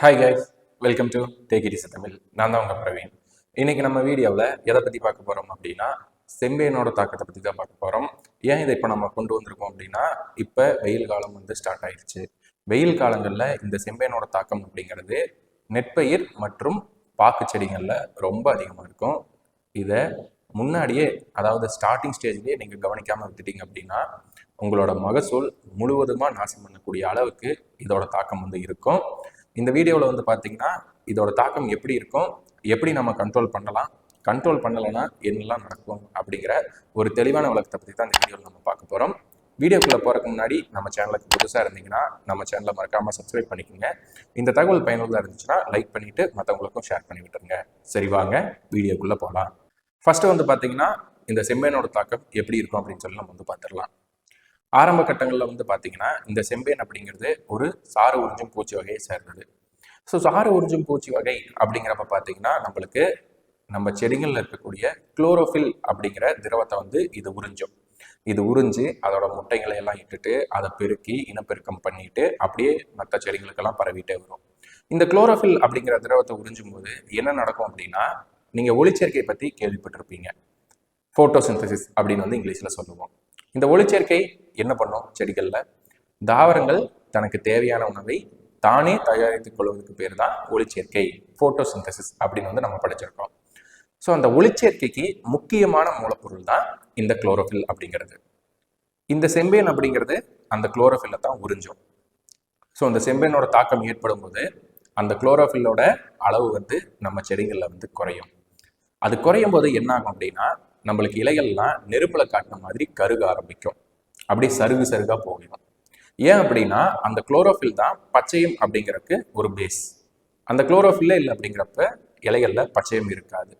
Hi guys, welcome to take it is Tamil. நான் தான் உங்கள் பிரவீன். இன்னைக்கு நம்ம வீடியோவில் எதை பற்றி பார்க்க போகிறோம் அப்படின்னா, செம்பேனோட தாக்கத்தை பற்றி தான் பார்க்க போகிறோம். ஏன் இதை இப்போ நம்ம கொண்டு வந்திருக்கோம் அப்படின்னா, இப்போ வெயில் காலம் ஸ்டார்ட் ஆயிடுச்சு. வெயில் காலங்களில் இந்த செம்பேனோட தாக்கம் அப்படிங்கிறது நெற்பயிர் மற்றும் பாக்கு செடிகளில் ரொம்ப அதிகமாக இருக்கும். இதை முன்னாடியே, அதாவது ஸ்டார்டிங் ஸ்டேஜ்லேயே நீங்கள் கவனிக்காமல் விட்டுட்டீங்க அப்படின்னா உங்களோட மகசூல் முழுவதுமாக நாசம் பண்ணக்கூடிய அளவுக்கு இதோட தாக்கம் இருக்கும். இந்த வீடியோவில் பார்த்தீங்கன்னா இதோட தாக்கம் எப்படி இருக்கும், எப்படி நம்ம கண்ட்ரோல் பண்ணலாம், கண்ட்ரோல் பண்ணலைன்னா என்னெல்லாம் நடக்கும் அப்படிங்கிற ஒரு தெளிவான விளக்கத்தை பற்றி தான் இந்த வீடியோவில் நம்ம பார்க்க போகிறோம். வீடியோக்குள்ளே போகிறதுக்கு முன்னாடி நம்ம சேனலுக்கு புதுசாக இருந்தீங்கன்னா நம்ம சேனலை மறக்காமல் சப்ஸ்கிரைப் பண்ணிக்கோங்க. இந்த தகவல் பயனுள்ளதாக இருந்துச்சுன்னா லைக் பண்ணிவிட்டு மற்றவங்களுக்கும் ஷேர் பண்ணி விட்டுருங்க. சரி, வாங்க வீடியோக்குள்ளே போகலாம். ஃபஸ்ட்டு பார்த்தீங்கன்னா இந்த செம்பேனோட தாக்கம் எப்படி இருக்கும் அப்படின்னு சொல்லி நம்ம பார்த்துடலாம். ஆரம்ப கட்டங்களில் பார்த்தீங்கன்னா இந்த செம்பேன் அப்படிங்கிறது ஒரு சாறு உறிஞ்சும் பூச்சி வகையை சேர்ந்தது. ஸோ சாறு உறிஞ்சும் பூச்சி வகை அப்படிங்கிறப்ப பார்த்தீங்கன்னா நம்மளுக்கு நம்ம செடிகளில் இருக்கக்கூடிய குளோரோஃபில் அப்படிங்கிற திரவத்தை இது உறிஞ்சும். இது உறிஞ்சு அதோட முட்டைகளை எல்லாம் இட்டுட்டு அதை பெருக்கி இனப்பெருக்கம் பண்ணிட்டு அப்படியே மற்ற செடிகளுக்கெல்லாம் பரவிட்டே வரும். இந்த குளோரோஃபில் அப்படிங்கிற திரவத்தை உறிஞ்சும் போது என்ன நடக்கும் அப்படின்னா, நீங்கள் ஒளிச்சேர்க்கை பற்றி கேள்விப்பட்டிருப்பீங்க. ஃபோட்டோசிந்தசிஸ் அப்படின்னு இங்கிலீஷில் சொல்லுவோம். இந்த ஒளிச்சேர்க்கை என்ன பண்ணும்? செடிகளில் தாவரங்கள் தனக்கு தேவையான உணவை தானே தயாரித்துக் கொள்வதற்கு பேர் தான் ஒளிச்சேர்க்கை, ஃபோட்டோசிந்தசிஸ் அப்படின்னு நம்ம படிச்சிருக்கோம். ஸோ அந்த ஒளிச்சேர்க்கைக்கு முக்கியமான மூலப்பொருள் தான் இந்த குளோரோஃபில் அப்படிங்கிறது. இந்த செம்பேன் அப்படிங்கிறது அந்த குளோரோஃபில்லை தான் உறிஞ்சும். ஸோ அந்த செம்பேனோட தாக்கம் ஏற்படும் போது அந்த குளோரோஃபில்லோட அளவு நம்ம செடிகளில் குறையும். அது குறையும் போது என்ன ஆகும் அப்படின்னா, நம்மளுக்கு இலைகள்லாம் நெருப்புல காட்டின மாதிரி கருக ஆரம்பிக்கும். அப்படியே சருகு சருகா போகணும். ஏன் அப்படின்னா அந்த குளோரோஃபில் தான் பச்சையம் அப்படிங்கிறதுக்கு ஒரு பேஸ். அந்த குளோரோஃபில்லே இல்லை அப்படிங்கிறப்ப இலைகளில் பச்சையம் இருக்காது.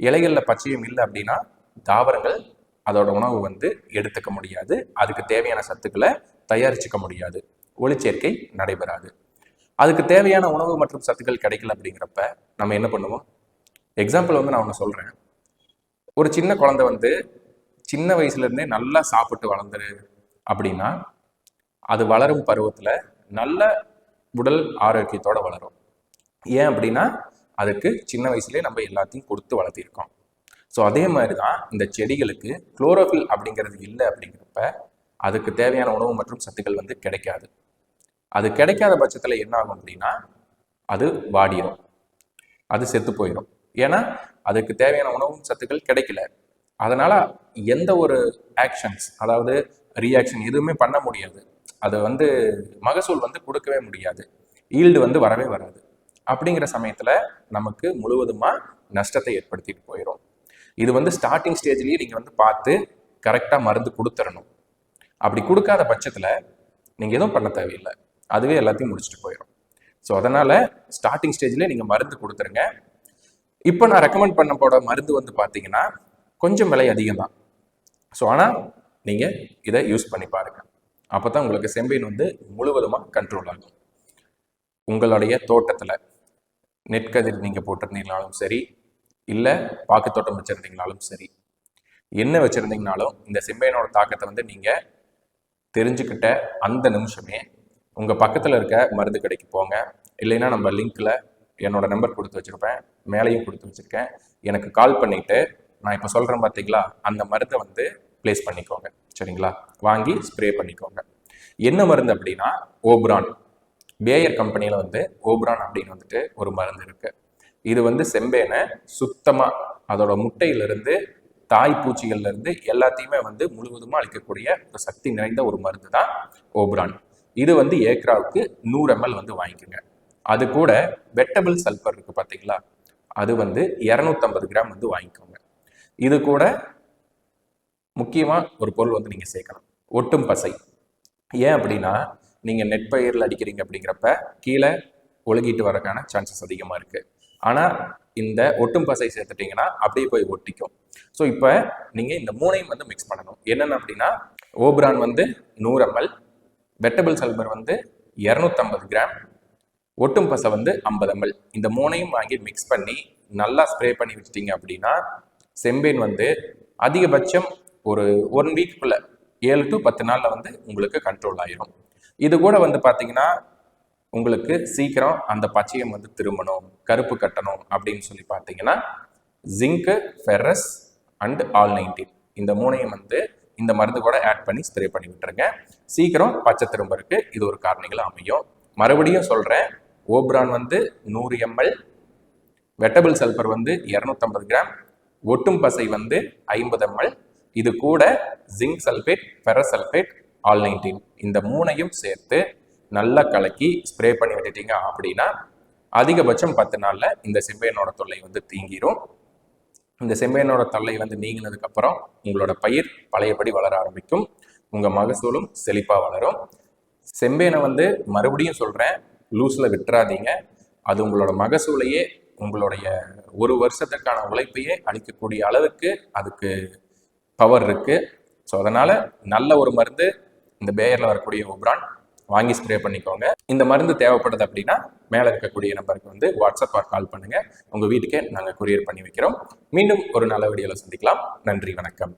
இலைகளில் பச்சையம் இல்லை அப்படின்னா தாவரங்கள் அதோட உணவு எடுத்துக்க முடியாது, அதுக்கு தேவையான சத்துக்களை தயாரிச்சுக்க முடியாது, ஒளிச்சேர்க்கை நடைபெறாது. அதுக்கு தேவையான உணவு மற்றும் சத்துக்கள் கிடைக்கல அப்படிங்கிறப்ப நம்ம என்ன பண்ணுவோம்? எக்ஸாம்பிள் நான் ஒன்று சொல்கிறேன். ஒரு சின்ன குழந்தை சின்ன வயசுலேருந்தே நல்லா சாப்பிட்டு வளர்ந்துரு அப்படின்னா அது வளரும் பருவத்தில் நல்ல உடல் ஆரோக்கியத்தோடு வளரும். ஏன் அப்படின்னா அதுக்கு சின்ன வயசுலேயே நம்ம எல்லாத்தையும் கொடுத்து வளர்த்திருக்கோம். ஸோ அதே மாதிரி தான் இந்த செடிகளுக்கு குளோரோஃபில் அப்படிங்கிறது இல்லை அப்படிங்கிறப்ப அதுக்கு தேவையான உணவு மற்றும் சத்துக்கள் கிடைக்காது. அது கிடைக்காத பட்சத்தில் என்ன ஆகும் அப்படின்னா அது வாடிடும், அது செத்து போயிடும். ஏன்னா அதுக்கு தேவையான உணவும் சத்துக்கள் கிடைக்கல. அதனால எந்த ஒரு ஆக்ஷன்ஸ், அதாவது ரியாக்ஷன் எதுவுமே பண்ண முடியாது. அது மகசூல் கொடுக்கவே முடியாது, ஈல்டு வரவே வராது. அப்படிங்கிற சமயத்துல நமக்கு முழுவதுமா நஷ்டத்தை ஏற்படுத்திட்டு போயிடும். இது ஸ்டார்டிங் ஸ்டேஜ்லயே நீங்க பார்த்து கரெக்டா மருந்து கொடுத்துடணும். அப்படி கொடுக்காத பட்சத்துல நீங்க எதுவும் பண்ண தேவையில்லை, அதுவே எல்லாத்தையும் முடிச்சுட்டு போயிடும். ஸோ அதனால ஸ்டார்டிங் ஸ்டேஜ்ல நீங்க மருந்து கொடுத்துருங்க. இப்போ நான் ரெக்கமெண்ட் பண்ண போட மருந்து பார்த்தீங்கன்னா கொஞ்சம் விலை அதிகம் தான். ஸோ ஆனால் நீங்கள் இதை யூஸ் பண்ணி பாருங்க. அப்போ தான் உங்களுக்கு செம்பேன் முழுவதுமாக கண்ட்ரோல் ஆகும். உங்களுடைய தோட்டத்தில் நெற்கதிர் நீங்கள் போட்டிருந்தீங்கனாலும் சரி, இல்லை பாக்கு தோட்டம் வச்சுருந்தீங்கனாலும் சரி, என்ன வச்சுருந்தீங்கனாலும் இந்த செம்பேனோட தாக்கத்தை நீங்கள் தெரிஞ்சுக்கிட்ட அந்த நிமிஷமே உங்கள் பக்கத்தில் இருக்க மருந்து கடைக்கு போங்க. இல்லைன்னா நம்ம லிங்க்கில் என்னோட நம்பர் கொடுத்து வச்சுருப்பேன், மேலேயும் கொடுத்து வச்சுருக்கேன். எனக்கு கால் பண்ணிவிட்டு நான் இப்போ சொல்கிறேன் பார்த்தீங்களா, அந்த மருந்தை ப்ளேஸ் பண்ணிக்கோங்க. சரிங்களா? வாங்கி ஸ்ப்ரே பண்ணிக்கோங்க. என்ன மருந்து அப்படின்னா ஓப்ரான், பேயர் கம்பெனியில் ஓப்ரான் அப்படின்னு ஒரு மருந்து இருக்கு. இது செம்பேனை சுத்தமாக அதோட முட்டையிலிருந்து தாய் பூச்சிகள்லேருந்து எல்லாத்தையுமே முழுவதுமாக அழிக்கக்கூடிய ஒரு சக்தி நிறைந்த ஒரு மருந்து தான் ஓப்ரான். இது ஏக்கராவுக்கு 100 ml வாங்கிக்கோங்க. அது கூட வெட்டபிள் சல்ஃபர் இருக்கு பார்த்தீங்களா, அது 250 கிராம் வாங்கிக்கோங்க. இது கூட முக்கியமாக ஒரு பொருள் நீங்கள் சேர்க்கணும், ஒட்டும் பசை. ஏன் அப்படின்னா நீங்கள் நெற்பயிரில் அடிக்கிறீங்க அப்படிங்கிறப்ப கீழே ஒழுகிட்டு வரக்கான சான்சஸ் அதிகமாக இருக்குது. ஆனால் இந்த ஒட்டும் பசை சேர்த்துட்டிங்கன்னா அப்படியே போய் ஒட்டிக்கும். ஸோ இப்போ நீங்கள் இந்த மூணையும் மிக்ஸ் பண்ணணும். என்னென்ன அப்படின்னா operon 100 ml, wettable sulphur 250 gram, ஒட்டும் பசை 50 ml. இந்த மூணையும் வாங்கி மிக்ஸ் பண்ணி நல்லா ஸ்ப்ரே பண்ணி வச்சிட்டிங்க அப்படின்னா செம்பேன் அதிகபட்சம் ஒரு 1 வீக்குள்ள 7 to 10 நாள்ல உங்களுக்கு கண்ட்ரோல் ஆயிரும். இது கூட பார்த்தீங்கன்னா உங்களுக்கு சீக்கிரம் அந்த பச்சையம் வந்து திரும்பணும், கருப்பு கட்டணும் அப்படின்னு சொல்லி பார்த்தீங்கன்னா ஜிங்கு, ஃபெரஸ் அண்ட் ஆல்-19 இந்த மூணையும் வந்து இந்த மருந்து கூட ஆட் பண்ணி ஸ்ப்ரே பண்ணி விட்டுருங்க. சீக்கிரம் பச்சை திரும்பருக்கு இது ஒரு காரணிகளாக அமையும். மறுபடியும் சொல்கிறேன், ஓப்ரான் வந்து 100 ml, வெட்டபிள் சல்பர் வந்து 250 கிராம், ஒட்டும் பசை வந்து 50 ml, இது கூட ஜிங்க் சல்பேட், ஃபெரஸ் சல்பேட், ஆல்-19 இந்த மூணையும் சேர்த்து நல்லா கலக்கி ஸ்ப்ரே பண்ணி விட்டுட்டீங்க அப்படின்னா அதிகபட்சம் 10 நாளில் இந்த செம்பேனோட தொல்லை வந்து தீங்கிரும். இந்த செம்பேனோட தொல்லை வந்து நீங்கினதுக்கப்புறம் உங்களோட பயிர் பழையபடி வளர ஆரம்பிக்கும், உங்கள் மகசூலும் செழிப்பாக வளரும். செம்பேனை வந்து மறுபடியும் சொல்கிறேன், லூஸில் விட்டுறாதீங்க. அது உங்களோட மகசூலையே, உங்களுடைய ஒரு வருஷத்துக்கான உழைப்பையே அளிக்கக்கூடிய அளவுக்கு அதுக்கு பவர் இருக்குது. ஸோ அதனால் நல்ல ஒரு மருந்து இந்த பேயரில் வரக்கூடிய ஓப்ரான் வாங்கி ஸ்ப்ரே பண்ணிக்கோங்க. இந்த மருந்து தேவைப்படுது அப்படின்னா மேலே இருக்கக்கூடிய நம்பருக்கு வந்து வாட்ஸ்அப் ஆர் கால் பண்ணுங்கள். உங்கள் வீட்டுக்கே நாங்கள் கொரியர் பண்ணி வைக்கிறோம். மீண்டும் ஒரு நல்ல வீடியோவில் சந்திக்கலாம். நன்றி, வணக்கம்.